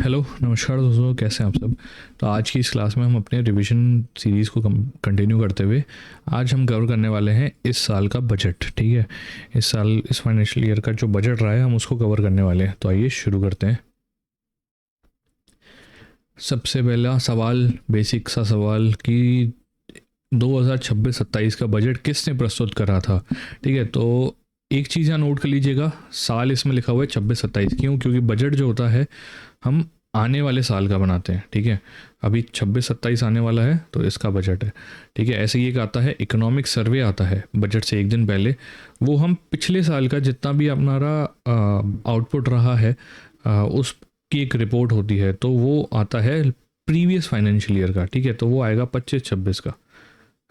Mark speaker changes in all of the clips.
Speaker 1: Hello नमस्कार दोस्तों, कैसे हैं आप सब। तो आज की इस क्लास में हम अपने रिवीजन सीरीज़ को कंटिन्यू करते हुए आज हम कवर करने वाले हैं इस साल का बजट। ठीक है, इस साल इस फाइनेंशियल ईयर का जो बजट रहा है हम उसको कवर करने वाले हैं। तो आइए शुरू करते हैं। सबसे पहला सवाल, बेसिक सा सवाल कि 2026-27 का बजट किसने प्रस्तुत करा था। ठीक है, तो एक चीज़ यहाँ नोट कर लीजिएगा, साल इसमें लिखा हुआ है 26-27। क्यों? क्योंकि बजट जो होता है हम आने वाले साल का बनाते हैं। ठीक है, अभी 26-27 आने वाला है तो इसका बजट है। ठीक है, ऐसे ही एक आता है इकोनॉमिक सर्वे, आता है बजट से एक दिन पहले। वो हम पिछले साल का जितना भी हमारा आउटपुट रहा है उसकी एक रिपोर्ट होती है, तो वो आता है प्रीवियस फाइनेंशियल ईयर का। ठीक है, तो वो आएगा 25-26 का,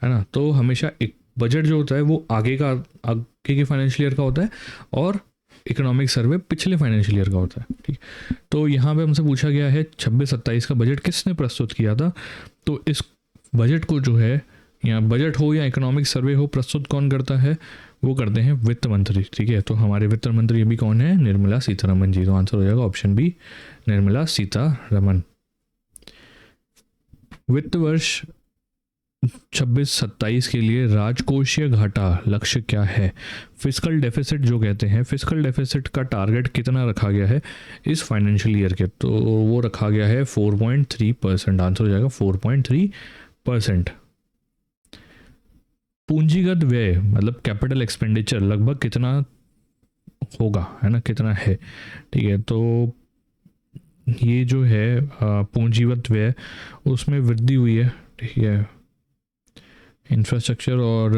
Speaker 1: है ना। तो हमेशा एक बजट जो होता है वो आगे के फाइनेंशियल ईयर का होता है और इकोनॉमिक सर्वे पिछले फाइनेंशियल ईयर का होता है। ठीक, तो यहाँ पे हमसे पूछा गया है 26-27 का बजट किसने प्रस्तुत किया था। तो इस बजट को जो है, या बजट हो या इकोनॉमिक सर्वे हो, प्रस्तुत कौन करता है? वो करते हैं वित्त मंत्री। ठीक है, तो हमारे वित्त मंत्री अभी कौन है? निर्मला सीतारमन जी। तो आंसर हो जाएगा ऑप्शन बी, निर्मला सीतारमन। वित्त वर्ष 26-27 के लिए राजकोषीय घाटा लक्ष्य क्या है? फिस्कल डेफिसिट जो कहते हैं, फिस्कल डेफिसिट का टारगेट कितना रखा गया है इस फाइनेंशियल ईयर के? तो वो रखा गया है 4.3%। आंसर हो जाएगा 4.3%। पूंजीगत व्यय मतलब कैपिटल एक्सपेंडिचर लगभग कितना होगा, है ना, कितना है? ठीक है, तो ये जो है पूंजीगत व्यय, उसमें वृद्धि हुई है। ठीक है, इंफ्रास्ट्रक्चर और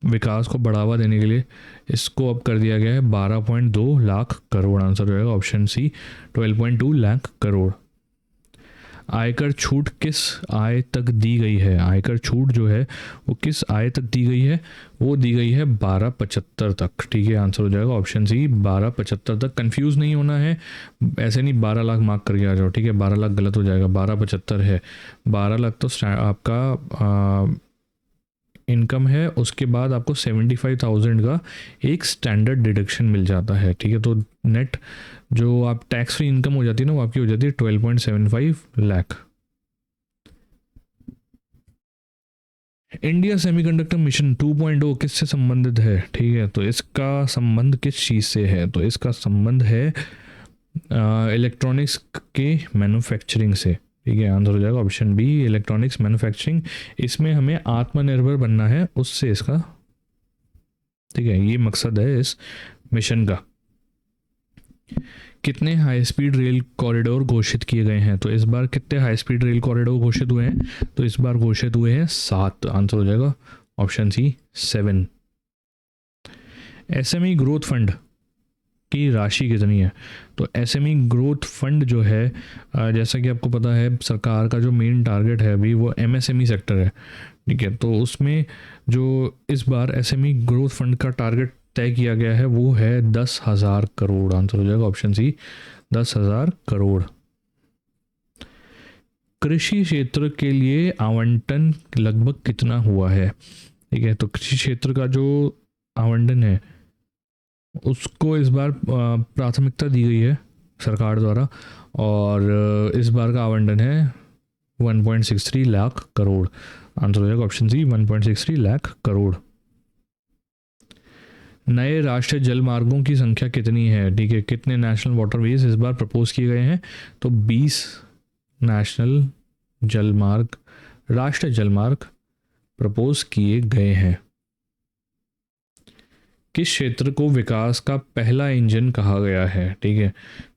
Speaker 1: विकास को बढ़ावा देने के लिए इसको अब कर दिया गया है 12.2 लाख करोड़। आंसर हो जाएगा ऑप्शन सी, 12.2 लाख करोड़। आयकर छूट किस आय तक दी गई है? आयकर छूट जो है वो किस आय तक दी गई है? वो दी गई है 1275 तक। ठीक है, आंसर हो जाएगा ऑप्शन सी, 1275 तक। कंफ्यूज नहीं होना है, ऐसे नहीं 12 लाख मार्क करके आ जाओ। ठीक है, 12 लाख गलत हो जाएगा, 1275 है। 12 लाख तो आपका इनकम है, उसके बाद आपको 75,000 का एक स्टैंडर्ड डिडक्शन मिल जाता है। ठीक है, तो नेट जो आप टैक्स फ्री इनकम हो जाती है ना, वो आपकी हो जाती है 12.75 लाख। इंडिया सेमीकंडक्टर मिशन 2.0 किससे संबंधित है? ठीक है, तो इसका संबंध किस चीज़ से है? तो इसका संबंध है इलेक्ट्रॉनिक्स के मैन्युफैक्चरिंग से। ठीक है, आंसर हो जाएगा ऑप्शन बी, इलेक्ट्रॉनिक्स मैन्युफैक्चरिंग। इसमें हमें आत्मनिर्भर बनना है उससे इसका। ठीक है, ये मकसद है इस मिशन का। कितने हाई स्पीड रेल कॉरिडोर घोषित किए गए हैं? तो इस बार कितने हाई स्पीड रेल कॉरिडोर घोषित हुए हैं? तो इस बार घोषित हुए हैं 7। आंसर हो जाएगा option C, 7। SME growth fund की राशि कितनी है? तो एसएमई ग्रोथ फंड जो है, जैसा कि आपको पता है, सरकार का जो मेन टारगेट है अभी वो एमएसएमई सेक्टर है। ठीक है, तो उसमें जो इस बार एसएमई ग्रोथ फंड का टारगेट तय किया गया है वो है 10,000 करोड़। आंसर हो जाएगा ऑप्शन सी, 10,000 करोड़। कृषि क्षेत्र के लिए आवंटन लगभग कितना हुआ है? ठीक है, तो कृषि क्षेत्र का जो आवंटन है उसको इस बार प्राथमिकता दी गई है सरकार द्वारा, और इस बार का आवंटन है 1.63 लाख करोड़। आंसर हो जाएगा ऑप्शन सी, 1.63 लाख करोड़। नए राष्ट्रीय जल मार्गों की संख्या कितनी है? ठीक है, कितने नेशनल वाटरवेज इस बार प्रपोज किए गए हैं? तो 20 नेशनल जलमार्ग, राष्ट्रीय जलमार्ग प्रपोज किए गए हैं। किस क्षेत्र को विकास का पहला इंजन कहा गया है? ठीक है,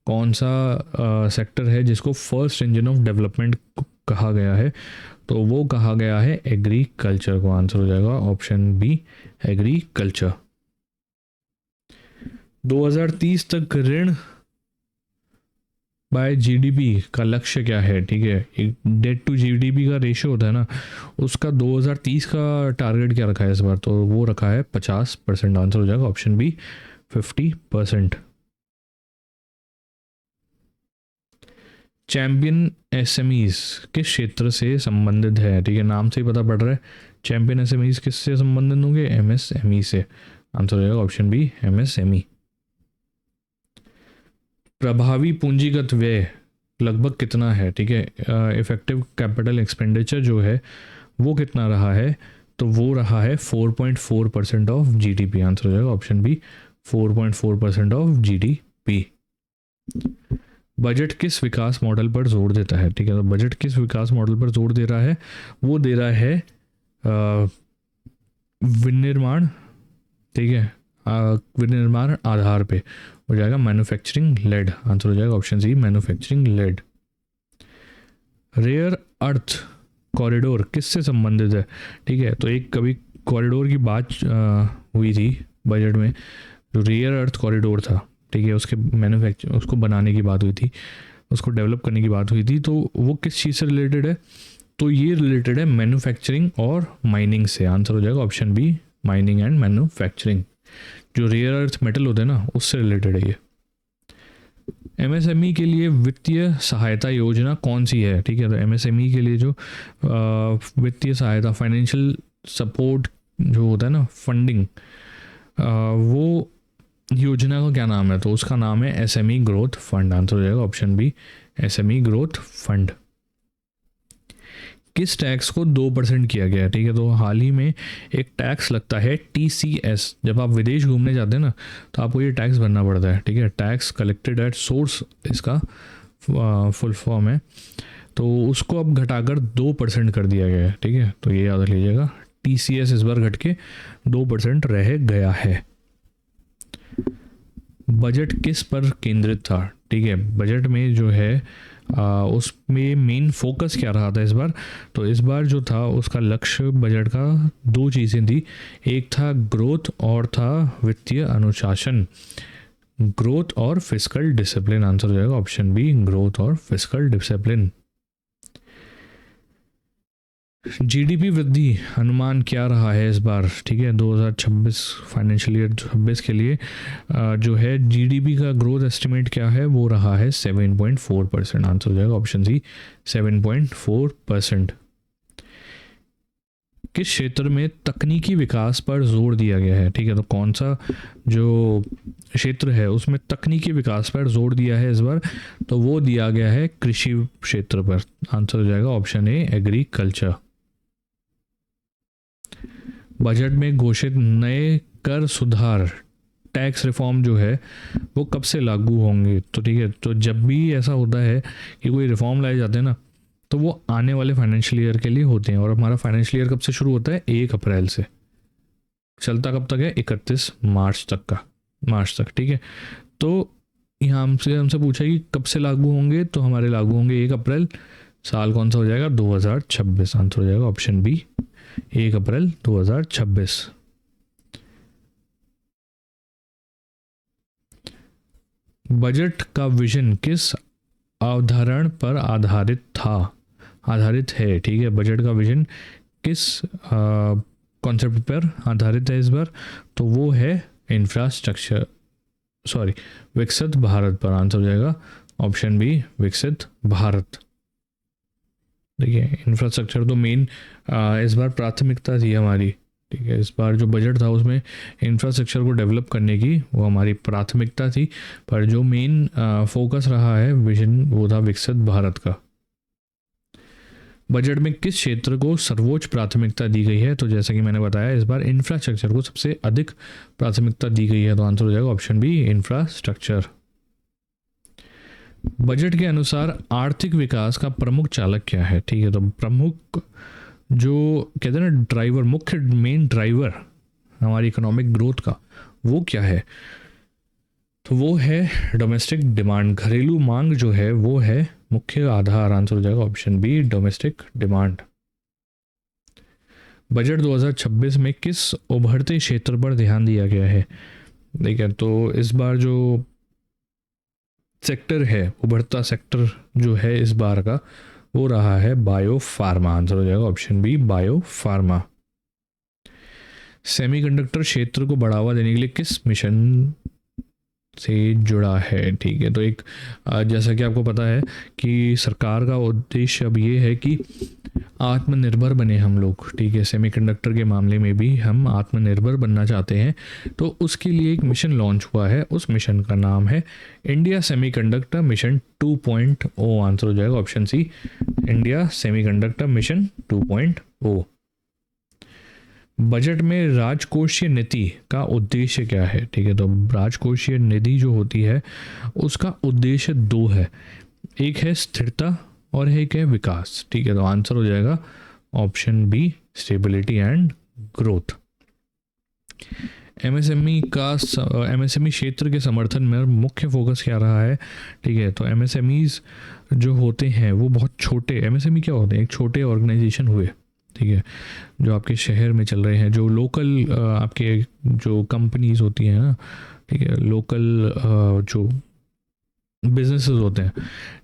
Speaker 1: कौन सा सेक्टर है जिसको फर्स्ट इंजन ऑफ डेवलपमेंट कहा गया है? तो वो कहा गया है एग्रीकल्चर को। आंसर हो जाएगा ऑप्शन बी, एग्रीकल्चर। 2030 तक ऋण बाय जीडीपी का लक्ष्य क्या है? ठीक है, एक डेट टू जीडीपी का रेशियो होता है ना, उसका 2030 का टारगेट क्या रखा है इस बार? तो वो रखा है 50%। आंसर हो जाएगा ऑप्शन बी, 50%। चैंपियन एसएमईज किस क्षेत्र से संबंधित है? ठीक है, नाम से ही पता पड़ रहा है, चैंपियन एसएमईज किससे संबंधित होंगे? एमएसएमई से। आंसर हो जाएगा ऑप्शन बी, एमएसएमई। प्रभावी पूंजीगत व्यय लगभग कितना है, ठीक है। इफेक्टिव कैपिटल एक्सपेंडिचर जो है वो कितना रहा है, तो वो रहा है 4.4% ऑफ जीडीपी। आंसर हो जाएगा option B, 4.4% of GDP. Budget किस विकास मॉडल पर जोर देता है, ठीक है। तो बजट किस विकास मॉडल पर जोर दे रहा है, वो दे रहा है विनिर्माण, ठीक है, विनिर्माण आधार पे हो जाएगा मैन्युफैक्चरिंग लेड। आंसर हो जाएगा option C, manufacturing led. Rare earth corridor किससे संबंधित है, ठीक है। तो एक कभी कॉरिडोर की बात हुई थी बजट में, जो रेयर अर्थ कॉरिडोर था, ठीक है, उसके मैन्युफैक्चर, उसको बनाने की बात हुई थी, उसको डेवलप करने की बात हुई थी। तो वो किस चीज़ से रिलेटेड है, तो ये रिलेटेड है मैन्युफैक्चरिंग और माइनिंग से। आंसर हो जाएगा option B, mining and manufacturing. जो रेयर अर्थ मेटल होते हैं ना, उससे रिलेटेड है ये। एमएसएमई के लिए वित्तीय सहायता योजना कौन सी है, ठीक है। तो एमएसएमई के लिए जो वित्तीय सहायता, फाइनेंशियल सपोर्ट जो होता है ना, फंडिंग, वो योजना का क्या नाम है, तो उसका नाम है एसएमई ग्रोथ फंड। आंसर हो जाएगा option B, SME growth fund. किस टैक्स को 2% किया गया है, ठीक है। तो हाल ही में एक टैक्स लगता है टीसीएस। जब आप विदेश घूमने जाते हैं ना, तो आपको ये टैक्स भरना पड़ता है, ठीक है। टैक्स कलेक्टेड एट सोर्स इसका फुल फॉर्म है। तो उसको अब घटाकर 2% कर दिया गया है, ठीक है। तो ये याद लीजिएगा, टीसीएस इस बार घट के 2% रह गया है। बजट किस पर केंद्रित था, ठीक है। बजट में जो है उसमें मेन फोकस क्या रहा था इस बार, तो इस बार जो था उसका लक्ष्य बजट का 2 चीज़ें थी। एक था ग्रोथ और था वित्तीय अनुशासन। ग्रोथ और फिस्कल डिसिप्लिन। आंसर हो जाएगा ऑप्शन बी, ग्रोथ और फिस्कल डिसिप्लिन। जीडीपी वृद्धि अनुमान क्या रहा है इस बार, ठीक है। 2026 फाइनेंशियल ईयर 26 के लिए जो है जीडीपी का ग्रोथ एस्टिमेट क्या है, वो रहा है 7.4%। आंसर हो जाएगा ऑप्शन सी, 7.4%। किस क्षेत्र में तकनीकी विकास पर जोर दिया गया है, ठीक है। तो कौन सा जो क्षेत्र है उसमें तकनीकी विकास पर जोर दिया है इस बार, तो वो दिया गया है कृषि क्षेत्र पर। आंसर हो जाएगा ऑप्शन ए, एग्रीकल्चर। बजट में घोषित नए कर सुधार, टैक्स रिफॉर्म जो है वो कब से लागू होंगे, तो ठीक है। तो जब भी ऐसा होता है कि कोई रिफॉर्म लाए जाते हैं ना, तो वो आने वाले फाइनेंशियल ईयर के लिए होते हैं। और हमारा फाइनेंशियल ईयर कब से शुरू होता है, 1 अप्रैल से, चलता कब तक है, 31 मार्च तक का, मार्च तक, ठीक है। तो यहाँ हमसे पूछा कि कब से लागू होंगे, तो हमारे लागू होंगे 1 अप्रैल। साल कौन सा हो जाएगा, 2026। आंसर हो जाएगा ऑप्शन बी, 1 अप्रैल 2026। बजट का विजन किस अवधारणा पर आधारित है, ठीक है। बजट का विजन किस कॉन्सेप्ट पर आधारित है इस बार, तो वो है इंफ्रास्ट्रक्चर, विकसित भारत पर। आंसर हो जाएगा ऑप्शन बी, विकसित भारत। देखिए, इंफ्रास्ट्रक्चर तो मेन इस बार प्राथमिकता थी हमारी, ठीक है। इस बार जो बजट था उसमें इंफ्रास्ट्रक्चर को डेवलप करने की वो हमारी प्राथमिकता थी, पर जो मेन फोकस रहा है विजन, वो था विकसित भारत का। बजट में किस क्षेत्र को सर्वोच्च प्राथमिकता दी गई है, तो जैसा कि मैंने बताया इस बार इंफ्रास्ट्रक्चर को सबसे अधिक प्राथमिकता दी गई है। तो आंसर हो जाएगा ऑप्शन बी, इंफ्रास्ट्रक्चर। बजट के अनुसार आर्थिक विकास का प्रमुख चालक क्या है, ठीक है। तो प्रमुख जो कहते हैं ना ड्राइवर, मुख्य मेन ड्राइवर हमारी इकोनॉमिक ग्रोथ का, वो क्या है, तो वो है डोमेस्टिक डिमांड। घरेलू मांग जो है वो है मुख्य आधार। आंसर हो जाएगा option B, domestic demand. Budget 2026 में किस उभरते क्षेत्र पर ध्यान दिया गया है, ठीक है। तो इस बार जो सेक्टर है, उभरता सेक्टर जो है इस बार का, वो रहा है बायो फार्मा। आंसर हो जाएगा option B, biopharma. Semiconductor क्षेत्र को बढ़ावा देने के लिए किस मिशन से जुड़ा है, ठीक है। तो एक जैसा कि आपको पता है कि सरकार का उद्देश्य अब ये है कि आत्मनिर्भर बने हम लोग, ठीक है, सेमीकंडक्टर के मामले में भी हम आत्मनिर्भर बनना चाहते हैं। तो उसके लिए एक मिशन लॉन्च हुआ है, उस मिशन का नाम है इंडिया सेमीकंडक्टर मिशन 2.0। आंसर हो जाएगा option C, India semiconductor mission 2.0। Budget में राजकोषीय नीति का उद्देश्य क्या है? ठीक है, तो राजकोषीय निधि जो होती है उसका उद्देश्य दो है, एक है स्थिरता और एक है विकास। ठीक है, तो आंसर हो जाएगा option B, stability and growth. MSME क्षेत्र के समर्थन में मुख्य फोकस क्या रहा है? ठीक है, तो एमएसएमईज जो होते हैं वो बहुत छोटे, एमएसएमई क्या होते हैं, एक छोटे ऑर्गेनाइजेशन हुए, ठीक है, जो आपके शहर में चल रहे हैं, जो लोकल आपके जो कंपनीज होती हैं ना, ठीक है, लोकल जो बिजनेसेस होते हैं,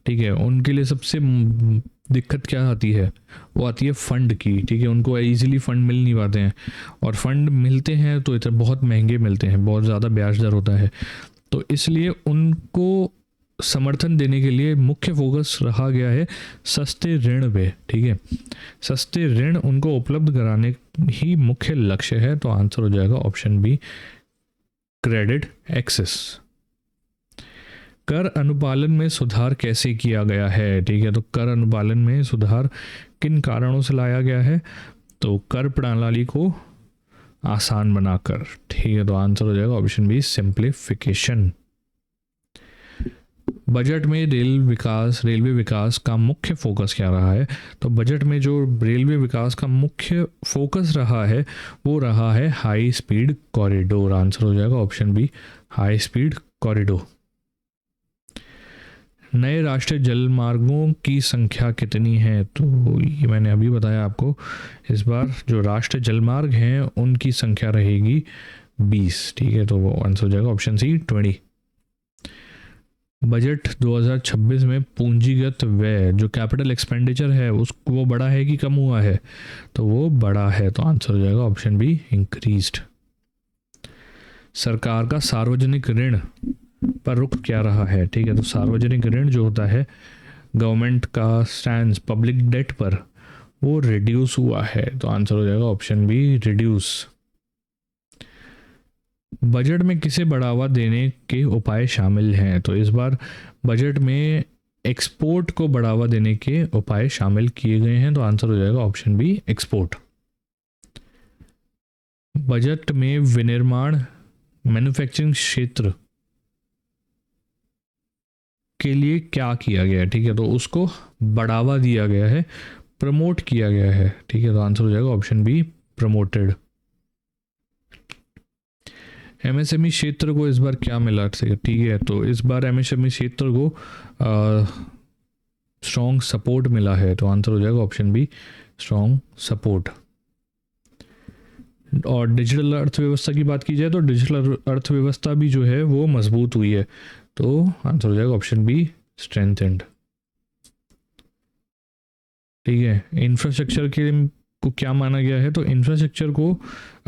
Speaker 1: ठीक है, उनके लिए सबसे दिक्कत क्या आती है? वो आती है फंड की। ठीक है, उनको इजीली फंड मिल नहीं पाते हैं, और फंड मिलते हैं तो इतना बहुत महंगे मिलते हैं, बहुत ज़्यादा ब्याज दर होता है। तो इसलिए उनको समर्थन देने के लिए मुख्य फोकस रहा गया है सस्ते ऋण पे। ठीक है, सस्ते ऋण उनको उपलब्ध कराने ही मुख्य लक्ष्य है। तो आंसर हो जाएगा ऑप्शन बी, क्रेडिट एक्सेस। कर अनुपालन में सुधार कैसे किया गया है? ठीक है, तो कर अनुपालन में सुधार किन कारणों से लाया गया है? तो कर प्रणाली को आसान बनाकर। ठीक है, तो आंसर हो जाएगा ऑप्शन बी, सिंप्लीफिकेशन। बजट में रेलवे विकास का मुख्य फोकस क्या रहा है? तो बजट में जो रेलवे विकास का मुख्य फोकस रहा है वो रहा है हाई स्पीड कॉरिडोर। आंसर हो जाएगा option B, high speed corridor. नए राष्ट्रीय जलमार्गों की संख्या कितनी है? तो ये मैंने अभी बताया आपको, इस बार जो राष्ट्रीय जलमार्ग हैं उनकी संख्या रहेगी 20। ठीक है, तो वो आंसर हो जाएगा ऑप्शन सी, 20। बजट 2026 में पूंजीगत व्यय जो कैपिटल एक्सपेंडिचर है उसको वो बढ़ा है कि कम हुआ है? तो वो बढ़ा है, तो आंसर हो जाएगा ऑप्शन बी, इंक्रीज्ड। सरकार का सार्वजनिक ऋण पर रुख क्या रहा है? ठीक है, तो सार्वजनिक ऋण जो होता है गवर्नमेंट का स्टैंड पब्लिक डेट पर, वो रिड्यूस हुआ है। तो आंसर हो जाएगा ऑप्शन बी, रिड्यूस। बजट में किसे बढ़ावा देने के उपाय शामिल हैं? तो इस बार बजट में एक्सपोर्ट को बढ़ावा देने के उपाय शामिल किए गए हैं। तो आंसर हो जाएगा ऑप्शन बी, एक्सपोर्ट। बजट में विनिर्माण मैन्युफैक्चरिंग क्षेत्र के लिए क्या किया गया है? ठीक है, तो उसको बढ़ावा दिया गया है, प्रमोट किया गया है। ठीक है, तो आंसर हो जाएगा ऑप्शन बी, प्रमोटेड। एमएसएमई क्षेत्र को इस बार क्या मिला? ठीक है, तो इस बार एमएसएमई क्षेत्र को स्ट्रॉन्ग सपोर्ट मिला है। तो आंसर हो जाएगा ऑप्शन बी, स्ट्रॉन्ग सपोर्ट। और डिजिटल अर्थव्यवस्था की बात की जाए तो डिजिटल अर्थव्यवस्था भी जो है वो मजबूत हुई है। तो आंसर हो जाएगा ऑप्शन बी, स्ट्रेंथेंड। ठीक है, इंफ्रास्ट्रक्चर के को क्या माना गया है? तो इंफ्रास्ट्रक्चर को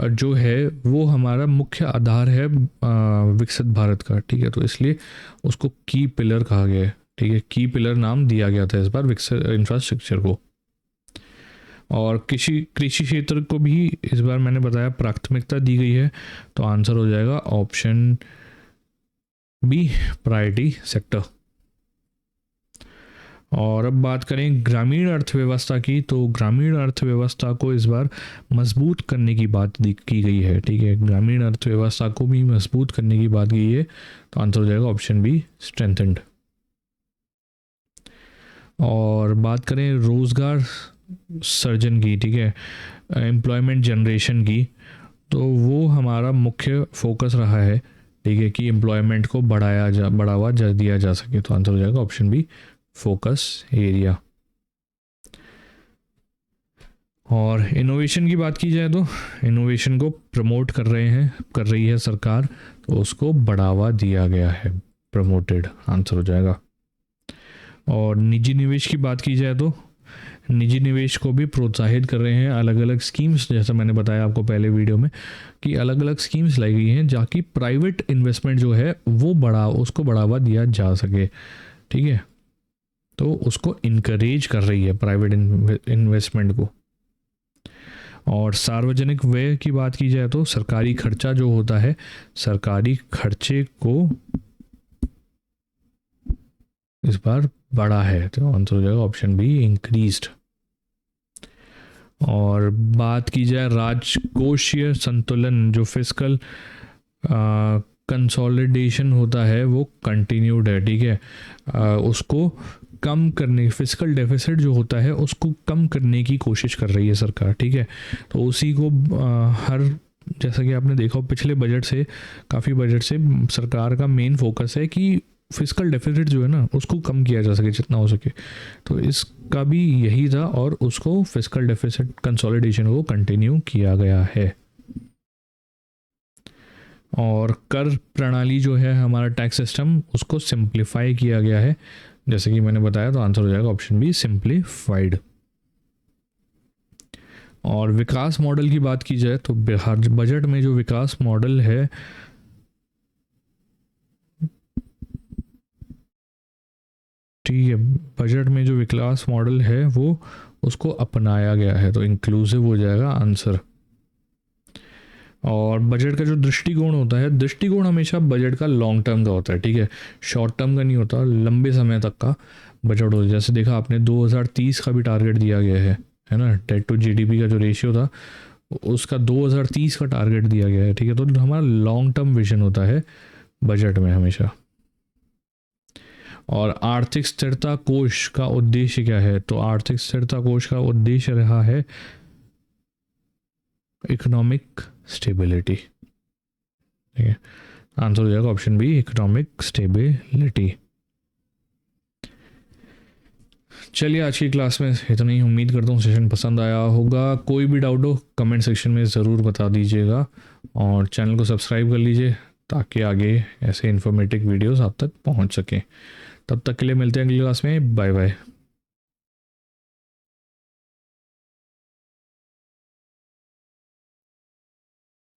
Speaker 1: जो है वो हमारा मुख्य आधार है विकसित भारत का। ठीक है, तो इसलिए उसको की पिलर कहा गया है। ठीक है, की पिलर नाम दिया गया था इस बार विकसित इंफ्रास्ट्रक्चर को। और कृषि क्षेत्र को भी इस बार मैंने बताया प्राथमिकता दी गई है। तो आंसर हो जाएगा ऑप्शन बी, प्रायोरिटी सेक्टर। और अब बात करें ग्रामीण अर्थव्यवस्था की, तो ग्रामीण अर्थव्यवस्था को इस बार मजबूत करने की बात की गई है। ठीक है, ग्रामीण अर्थव्यवस्था को भी मजबूत करने की बात की है। तो आंसर हो जाएगा ऑप्शन बी, स्ट्रेंथेंड। और बात करें रोजगार सर्जन की, ठीक है, एम्प्लॉयमेंट जनरेशन की, तो वो हमारा मुख्य फोकस रहा है। ठीक है, कि एम्प्लॉयमेंट को बढ़ावा दिया जा सके। तो आंसर हो जाएगा ऑप्शन बी, फोकस एरिया। और इनोवेशन की बात की जाए तो इनोवेशन को प्रमोट कर रही है सरकार, तो उसको बढ़ावा दिया गया है, प्रमोटेड। आंसर हो जाएगा। और निजी निवेश की बात की जाए तो निजी निवेश को भी प्रोत्साहित कर रहे हैं अलग अलग स्कीम्स, जैसा मैंने बताया आपको पहले वीडियो में कि अलग अलग स्कीम्स लाई गई हैं जाकि प्राइवेट इन्वेस्टमेंट जो है वो उसको बढ़ावा दिया जा सके। ठीक है, तो उसको इनकरेज कर रही है प्राइवेट इन्वेस्टमेंट को। और सार्वजनिक व्यय की बात की जाए तो सरकारी खर्चा जो होता है, सरकारी खर्चे को इस बार बढ़ा है, तो आंसर हो जाएगा ऑप्शन बी, इंक्रीज्ड। और बात की जाए राजकोषीय संतुलन, जो फिस्कल कंसोलिडेशन होता है वो कंटिन्यूड है, ठीक है। उसको कम करने, फिस्कल डेफिसिट जो होता है उसको कम करने की कोशिश कर रही है सरकार, ठीक है। तो उसी को हर, जैसा कि आपने देखा पिछले बजट से, काफ़ी बजट से सरकार का मेन फोकस है कि फिस्कल डेफिसिट जो है ना उसको कम किया जा सके जितना हो सके। तो इसका भी यही था और उसको फिस्कल डेफिसिट कंसोलिडेशन को कंटिन्यू किया गया है। और कर प्रणाली जो है हमारा टैक्स सिस्टम, उसको सिंप्लीफाई किया गया है, जैसे कि मैंने बताया। तो आंसर हो जाएगा ऑप्शन बी, सिंप्लीफाइड। और विकास मॉडल की बात की जाए तो बिहार बजट में जो विकास मॉडल है, ठीक है, बजट में जो विकास मॉडल है वो उसको अपनाया गया है, तो इंक्लूसिव हो जाएगा आंसर। और बजट का जो दृष्टिकोण होता है, दृष्टिकोण हमेशा बजट का लॉन्ग टर्म का होता है, ठीक है, शॉर्ट टर्म का नहीं होता, लंबे समय तक का बजट होता है। जैसे देखा आपने 2030 का भी टारगेट दिया गया है ना, डेट टू जीडीपी का जो रेशियो था उसका 2030 का टारगेट दिया गया है, ठीक है। तो हमारा लॉन्ग टर्म विजन होता है बजट में हमेशा। और आर्थिक स्थिरता कोष का उद्देश्य क्या है? तो आर्थिक स्थिरता कोष का उद्देश्य रहा है इकोनॉमिक स्टेबिलिटी, ठीक है। आंसर हो जाएगा ऑप्शन बी, इकोनॉमिक स्टेबिलिटी। चलिए आज की क्लास में इतना ही, उम्मीद करता हूँ सेशन पसंद आया होगा। कोई भी डाउट हो कमेंट सेक्शन में ज़रूर बता दीजिएगा और चैनल को सब्सक्राइब कर लीजिए ताकि आगे ऐसे इन्फॉर्मेटिव वीडियोस आप तक पहुँच सकें। तब तक के लिए मिलते हैं अगली क्लास में, बाय बाय।